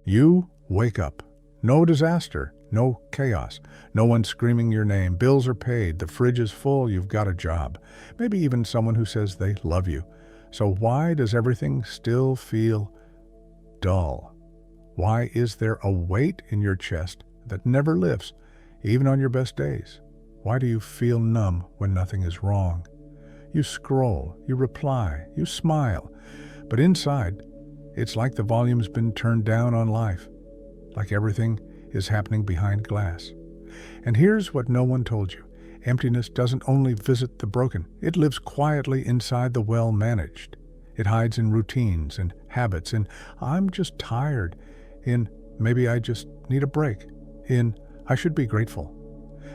You wake up. No disaster, no chaos, no one screaming your name. Bills are paid, the fridge is full, you've got a job. Maybe even someone who says they love you. So why does everything still feel dull? Why is there a weight in your chest that never lifts, even on your best days? Why do you feel numb when nothing is wrong? You scroll, you reply, you smile, but inside, it's like the volume's been turned down on life, like everything is happening behind glass. And here's what no one told you. Emptiness doesn't only visit the broken, it lives quietly inside the well-managed. It hides in routines and habits, in I'm just tired, in maybe I just need a break, in I should be grateful.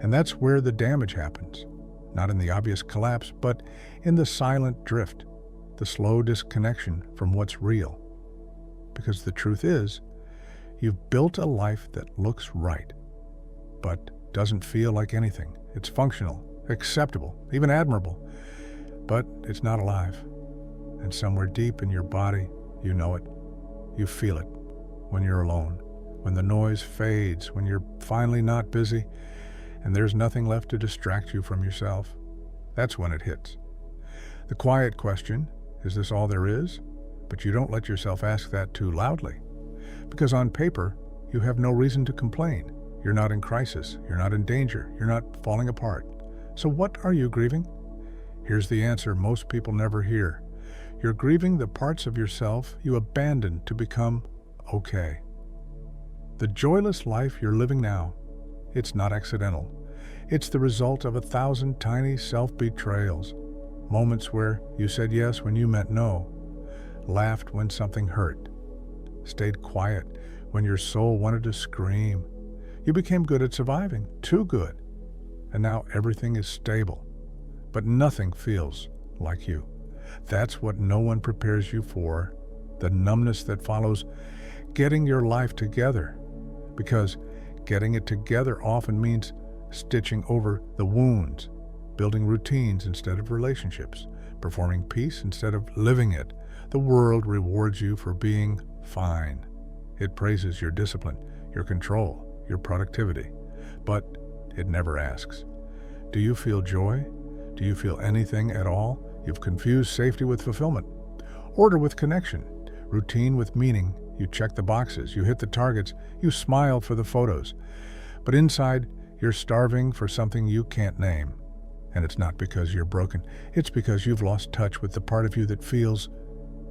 And that's where the damage happens. Not in the obvious collapse, but in the silent drift, the slow disconnection from what's real. Because the truth is, you've built a life that looks right, but doesn't feel like anything. It's functional, acceptable, even admirable, but it's not alive. And somewhere deep in your body, you know it. You feel it when you're alone, when the noise fades, when you're finally not busy, and there's nothing left to distract you from yourself. That's when it hits. The quiet question, is this all there is? But you don't let yourself ask that too loudly. Because on paper, you have no reason to complain. You're not in crisis. You're not in danger. You're not falling apart. So what are you grieving? Here's the answer most people never hear. You're grieving the parts of yourself you abandoned to become okay. The joyless life you're living now, it's not accidental. It's the result of 1,000 tiny self-betrayals. Moments where you said yes when you meant no. Laughed when something hurt. Stayed quiet when your soul wanted to scream. You became good at surviving, too good. And now everything is stable. But nothing feels like you. That's what no one prepares you for, the numbness that follows getting your life together. Because getting it together often means stitching over the wounds, building routines instead of relationships, performing peace instead of living it. The world rewards you for being fine. It praises your discipline, your control, your productivity. But it never asks, do you feel joy? Do you feel anything at all? You've confused safety with fulfillment, order with connection, routine with meaning. You check the boxes, you hit the targets, you smile for the photos. But inside, you're starving for something you can't name. And it's not because you're broken. It's because you've lost touch with the part of you that feels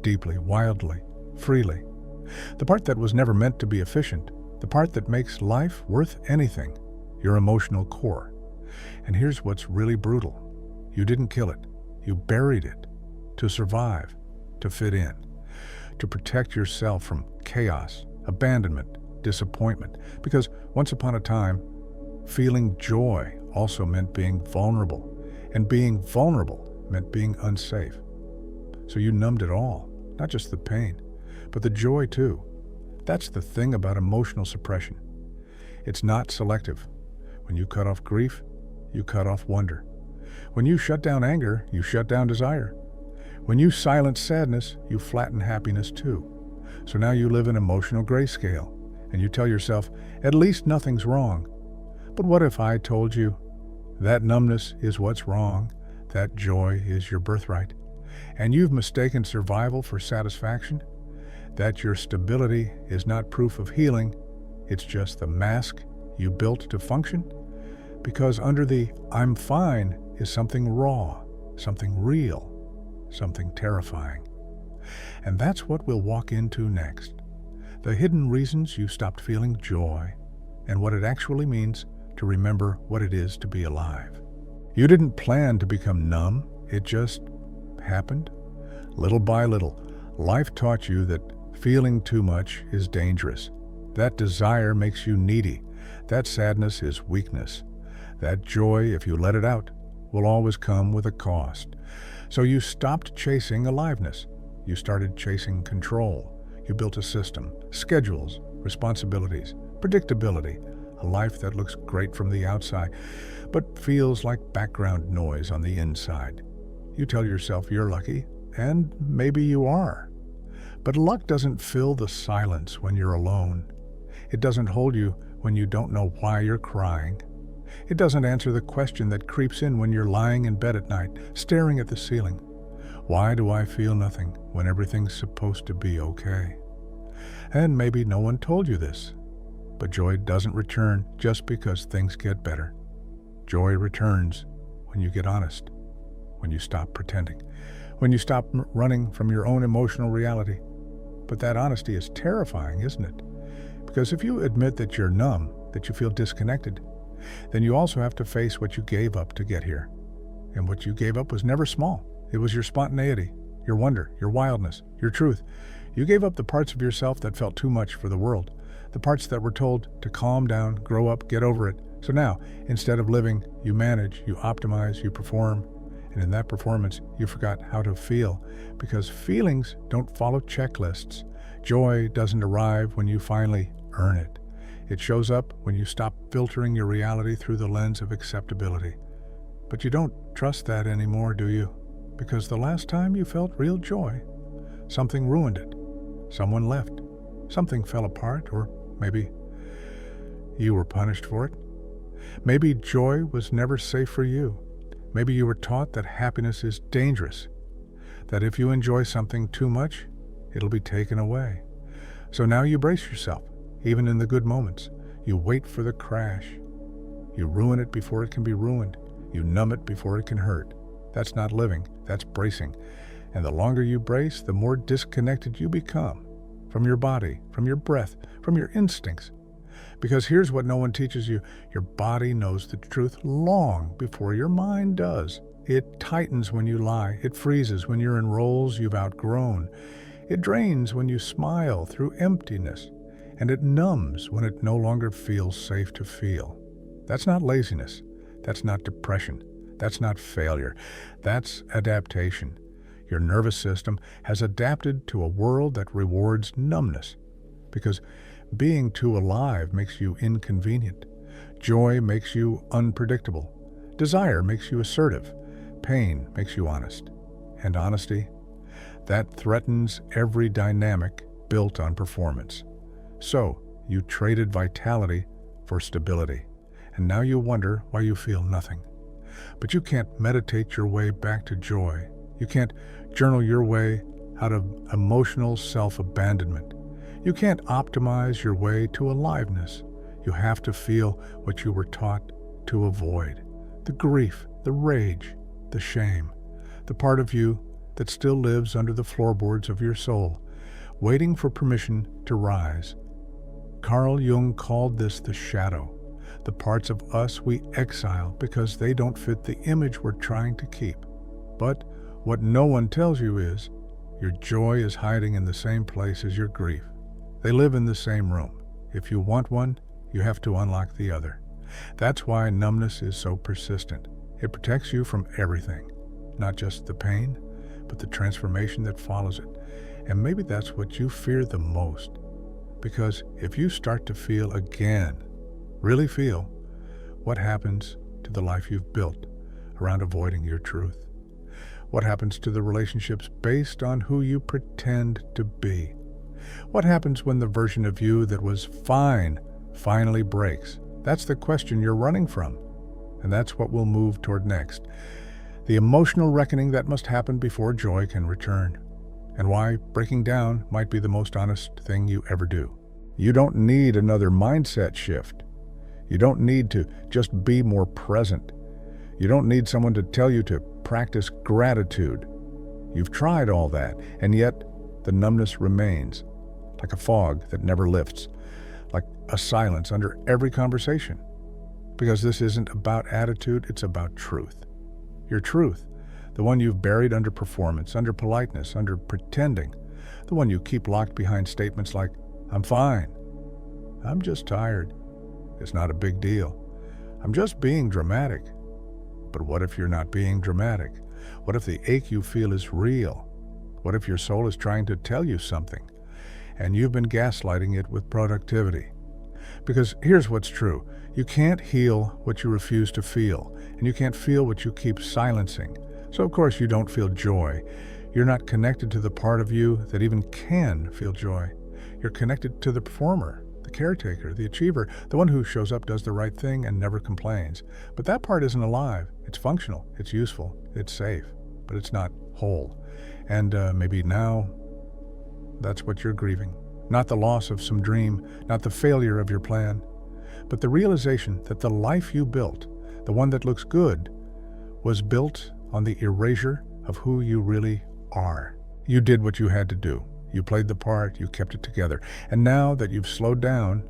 deeply, wildly, freely. The part that was never meant to be efficient. The part that makes life worth anything. Your emotional core. And here's what's really brutal. You didn't kill it. You buried it. To survive. To fit in. To protect yourself from chaos, abandonment, disappointment. Because once upon a time, feeling joy also meant being vulnerable. And being vulnerable meant being unsafe. So you numbed it all, not just the pain, but the joy too. That's the thing about emotional suppression. It's not selective. When you cut off grief, you cut off wonder. When you shut down anger, you shut down desire. When you silence sadness, you flatten happiness too. So now you live in emotional grayscale, and you tell yourself, at least nothing's wrong. But what if I told you that numbness is what's wrong, that joy is your birthright, and you've mistaken survival for satisfaction? That your stability is not proof of healing, it's just the mask you built to function? Because under the I'm fine is something raw, something real, something terrifying. And that's what we'll walk into next. The hidden reasons you stopped feeling joy, and what it actually means to remember what it is to be alive. You didn't plan to become numb, it just happened. Little by little, life taught you that feeling too much is dangerous. That desire makes you needy. That sadness is weakness. That joy, if you let it out, will always come with a cost. So you stopped chasing aliveness. You started chasing control. You built a system, schedules, responsibilities, predictability, a life that looks great from the outside, but feels like background noise on the inside. You tell yourself you're lucky, and maybe you are. But luck doesn't fill the silence when you're alone. It doesn't hold you when you don't know why you're crying. It doesn't answer the question that creeps in when you're lying in bed at night, staring at the ceiling. Why do I feel nothing when everything's supposed to be okay? And maybe no one told you this, but joy doesn't return just because things get better. Joy returns when you get honest, when you stop pretending, when you stop running from your own emotional reality. But that honesty is terrifying, isn't it? Because if you admit that you're numb, that you feel disconnected, then you also have to face what you gave up to get here. And what you gave up was never small. It was your spontaneity, your wonder, your wildness, your truth. You gave up the parts of yourself that felt too much for the world, the parts that were told to calm down, grow up, get over it. So now, instead of living, you manage, you optimize, you perform. And in that performance, you forgot how to feel, because feelings don't follow checklists. Joy doesn't arrive when you finally earn it. It shows up when you stop filtering your reality through the lens of acceptability. But you don't trust that anymore, do you? Because the last time you felt real joy, something ruined it. Someone left. Something fell apart, or maybe you were punished for it. Maybe joy was never safe for you. Maybe you were taught that happiness is dangerous, that if you enjoy something too much, it'll be taken away. So now you brace yourself, even in the good moments. You wait for the crash. You ruin it before it can be ruined. You numb it before it can hurt. That's not living, that's bracing. And the longer you brace, the more disconnected you become from your body, from your breath, from your instincts. Because here's what no one teaches you. Your body knows the truth long before your mind does. It tightens when you lie. It freezes when you're in roles you've outgrown. It drains when you smile through emptiness. And it numbs when it no longer feels safe to feel. That's not laziness. That's not depression. That's not failure. That's adaptation. Your nervous system has adapted to a world that rewards numbness. Because being too alive makes you inconvenient. Joy makes you unpredictable. Desire makes you assertive. Pain makes you honest. And honesty? That threatens every dynamic built on performance. So, you traded vitality for stability. And now you wonder why you feel nothing. But you can't meditate your way back to joy. You can't journal your way out of emotional self-abandonment. You can't optimize your way to aliveness. You have to feel what you were taught to avoid. The grief, the rage, the shame. The part of you that still lives under the floorboards of your soul, waiting for permission to rise. Carl Jung called this the shadow. The parts of us we exile because they don't fit the image we're trying to keep. But what no one tells you is, your joy is hiding in the same place as your grief. They live in the same room. If you want one, you have to unlock the other. That's why numbness is so persistent. It protects you from everything, not just the pain, but the transformation that follows it. And maybe that's what you fear the most. Because if you start to feel again, really feel, what happens to the life you've built around avoiding your truth? What happens to the relationships based on who you pretend to be? What happens when the version of you that was fine finally breaks? That's the question you're running from. And that's what we'll move toward next. The emotional reckoning that must happen before joy can return. And why breaking down might be the most honest thing you ever do. You don't need another mindset shift. You don't need to just be more present. You don't need someone to tell you to practice gratitude. You've tried all that, and yet the numbness remains, like a fog that never lifts, like a silence under every conversation. Because this isn't about attitude, it's about truth. Your truth, the one you've buried under performance, under politeness, under pretending, the one you keep locked behind statements like, "I'm fine," "I'm just tired," "It's not a big deal," "I'm just being dramatic." But what if you're not being dramatic? What if the ache you feel is real? What if your soul is trying to tell you something, and you've been gaslighting it with productivity? Because here's what's true. You can't heal what you refuse to feel, and you can't feel what you keep silencing. So of course you don't feel joy. You're not connected to the part of you that even can feel joy. You're connected to the performer, the caretaker, the achiever, the one who shows up, does the right thing, and never complains. But that part isn't alive. It's functional, it's useful, it's safe, but it's not whole. And maybe now that's what you're grieving. Not the loss of some dream, not the failure of your plan, but the realization that the life you built, the one that looks good, was built on the erasure of who you really are. You did what you had to do. You played the part, you kept it together. And now that you've slowed down,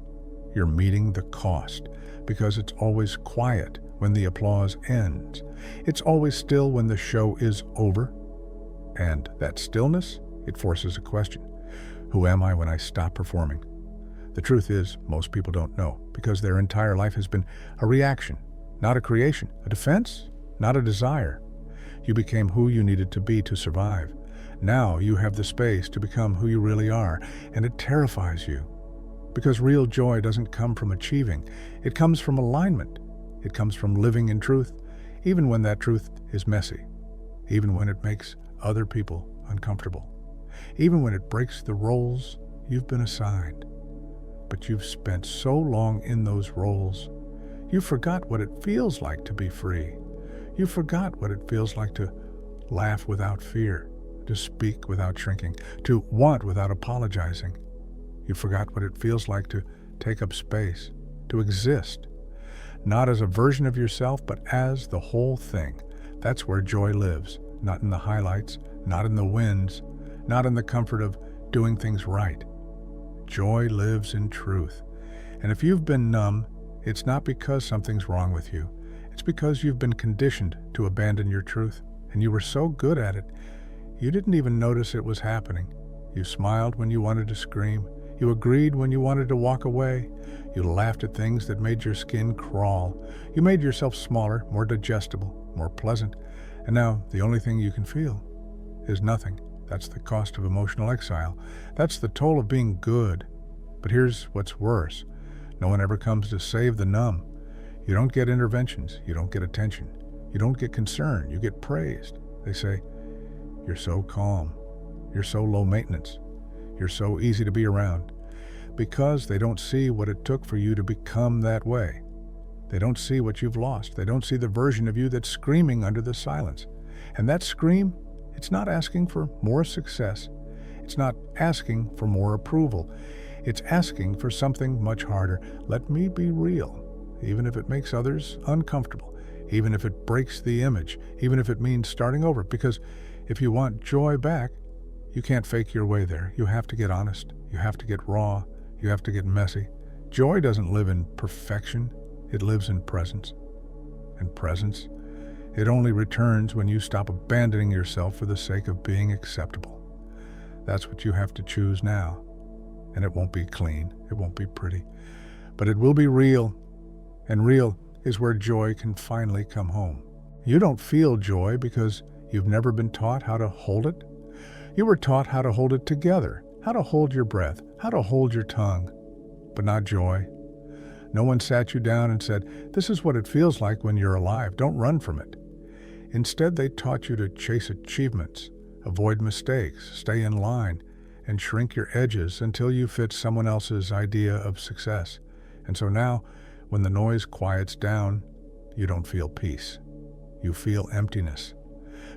you're meeting the cost, because it's always quiet when the applause ends. It's always still when the show is over. And that stillness, it forces a question. Who am I when I stop performing? The truth is, most people don't know, because their entire life has been a reaction, not a creation, a defense, not a desire. You became who you needed to be to survive. Now you have the space to become who you really are, and it terrifies you. Because real joy doesn't come from achieving. It comes from alignment. It comes from living in truth, even when that truth is messy, even when it makes other people uncomfortable, even when it breaks the roles you've been assigned. But you've spent so long in those roles, you forgot what it feels like to be free. You forgot what it feels like to laugh without fear, to speak without shrinking, to want without apologizing. You forgot what it feels like to take up space, to exist, not as a version of yourself, but as the whole thing. That's where joy lives, not in the highlights, not in the wins, not in the comfort of doing things right. Joy lives in truth. And if you've been numb, it's not because something's wrong with you. It's because you've been conditioned to abandon your truth, and you were so good at it, you didn't even notice it was happening. You smiled when you wanted to scream. You agreed when you wanted to walk away. You laughed at things that made your skin crawl. You made yourself smaller, more digestible, more pleasant. And now the only thing you can feel is nothing. That's the cost of emotional exile. That's the toll of being good. But here's what's worse. No one ever comes to save the numb. You don't get interventions. You don't get attention. You don't get concern. You get praised. They say, "You're so calm. You're so low maintenance. You're so easy to be around." Because they don't see what it took for you to become that way. They don't see what you've lost. They don't see the version of you that's screaming under the silence. And that scream, it's not asking for more success. It's not asking for more approval. It's asking for something much harder. Let me be real, even if it makes others uncomfortable, even if it breaks the image, even if it means starting over. Because if you want joy back, you can't fake your way there. You have to get honest. You have to get raw. You have to get messy. Joy doesn't live in perfection. It lives in presence. And presence, it only returns when you stop abandoning yourself for the sake of being acceptable. That's what you have to choose now. And it won't be clean. It won't be pretty. But it will be real. And real is where joy can finally come home. You don't feel joy because you've never been taught how to hold it. You were taught how to hold it together, how to hold your breath, how to hold your tongue, but not joy. No one sat you down and said, "This is what it feels like when you're alive. Don't run from it." Instead, they taught you to chase achievements, avoid mistakes, stay in line, and shrink your edges until you fit someone else's idea of success. And so now, when the noise quiets down, you don't feel peace. You feel emptiness.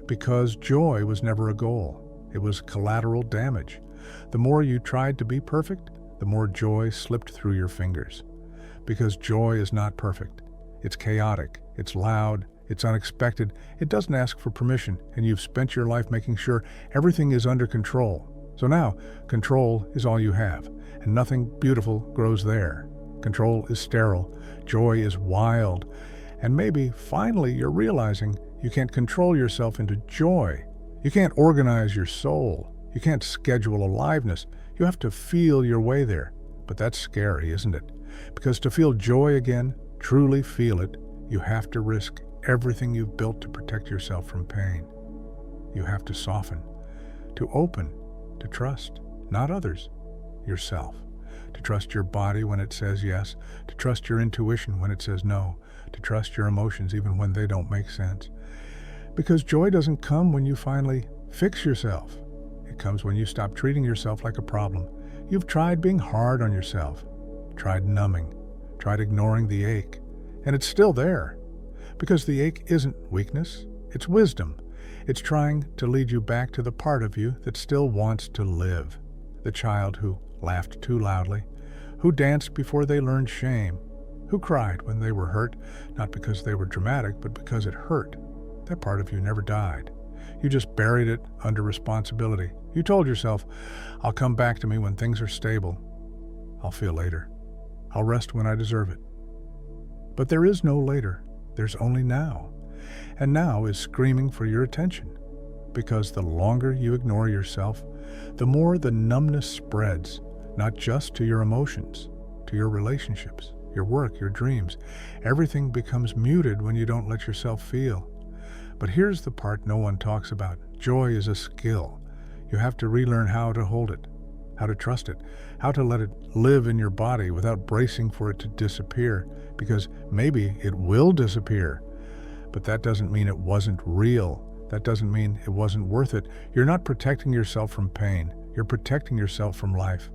Because joy was never a goal. It was collateral damage. The more you tried to be perfect, the more joy slipped through your fingers. Because joy is not perfect. It's chaotic, it's loud, it's unexpected, it doesn't ask for permission, and you've spent your life making sure everything is under control. So now, control is all you have, and nothing beautiful grows there. Control is sterile, joy is wild, and maybe, finally, you're realizing you can't control yourself into joy. You can't organize your soul. You can't schedule aliveness. You have to feel your way there. But that's scary, isn't it? Because to feel joy again, truly feel it, you have to risk everything you've built to protect yourself from pain. You have to soften, to open, to trust, not others, yourself. To trust your body when it says yes, to trust your intuition when it says no, to trust your emotions even when they don't make sense. Because joy doesn't come when you finally Fix yourself. It comes when you stop treating yourself like a problem. You've tried being hard on yourself, tried numbing, tried ignoring the ache, and it's still there. Because the ache isn't weakness, it's wisdom. It's trying to lead you back to the part of you that still wants to live. The child who laughed too loudly, who danced before they learned shame, who cried when they were hurt, not because they were dramatic, but because it hurt. That part of you never died. You just buried it under responsibility. You told yourself, I'll come back to me when things are stable. I'll feel later. I'll rest when I deserve it. But there is no later. There's only now. And now is screaming for your attention. Because the longer you ignore yourself, the more the numbness spreads, not just to your emotions, to your relationships, your work, your dreams. Everything becomes muted when you don't let yourself feel. But here's the part no one talks about. Joy is a skill. You have to relearn how to hold it, how to trust it, how to let it live in your body without bracing for it to disappear, because maybe it will disappear. But that doesn't mean it wasn't real. That doesn't mean it wasn't worth it. You're not protecting yourself from pain. You're protecting yourself from life.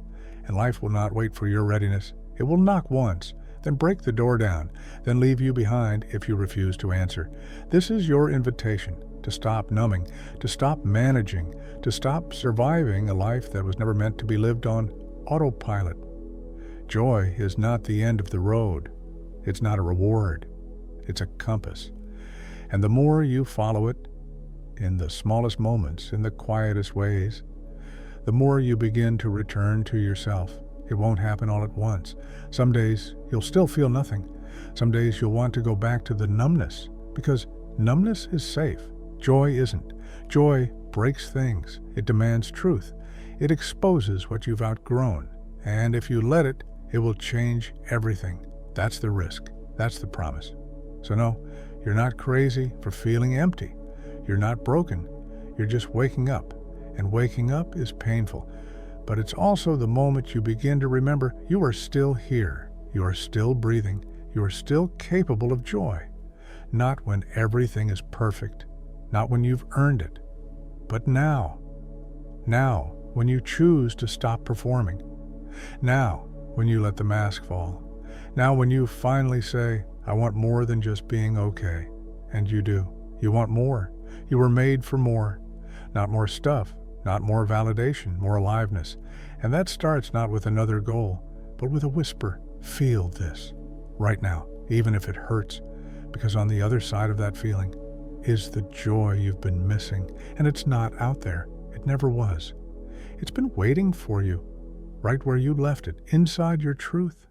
And life will not wait for your readiness. It will knock once, then break the door down, then leave you behind if you refuse to answer. This is your invitation to stop numbing, to stop managing, to stop surviving a life that was never meant to be lived on autopilot. Joy is not the end of the road. It's not a reward. It's a compass. And the more you follow it, in the smallest moments, in the quietest ways, the more you begin to return to yourself. It won't happen all at once. Some days you'll still feel nothing. Some days you'll want to go back to the numbness, because numbness is safe. Joy isn't. Joy breaks things. It demands truth. It exposes what you've outgrown. And if you let it, it will change everything. That's the risk. That's the promise. So no, you're not crazy for feeling empty. You're not broken. You're just waking up. And waking up is painful. But it's also the moment you begin to remember you are still here. You are still breathing. You are still capable of joy. Not when everything is perfect. Not when you've earned it. But now. Now, when you choose to stop performing. Now, when you let the mask fall. Now, when you finally say, I want more than just being okay. And you do. You want more. You were made for more. Not more stuff. Not more validation, more aliveness. And that starts not with another goal, but with a whisper. Feel this right now, even if it hurts, because on the other side of that feeling is the joy you've been missing, and it's not out there. It never was. It's been waiting for you, right where you left it, inside your truth.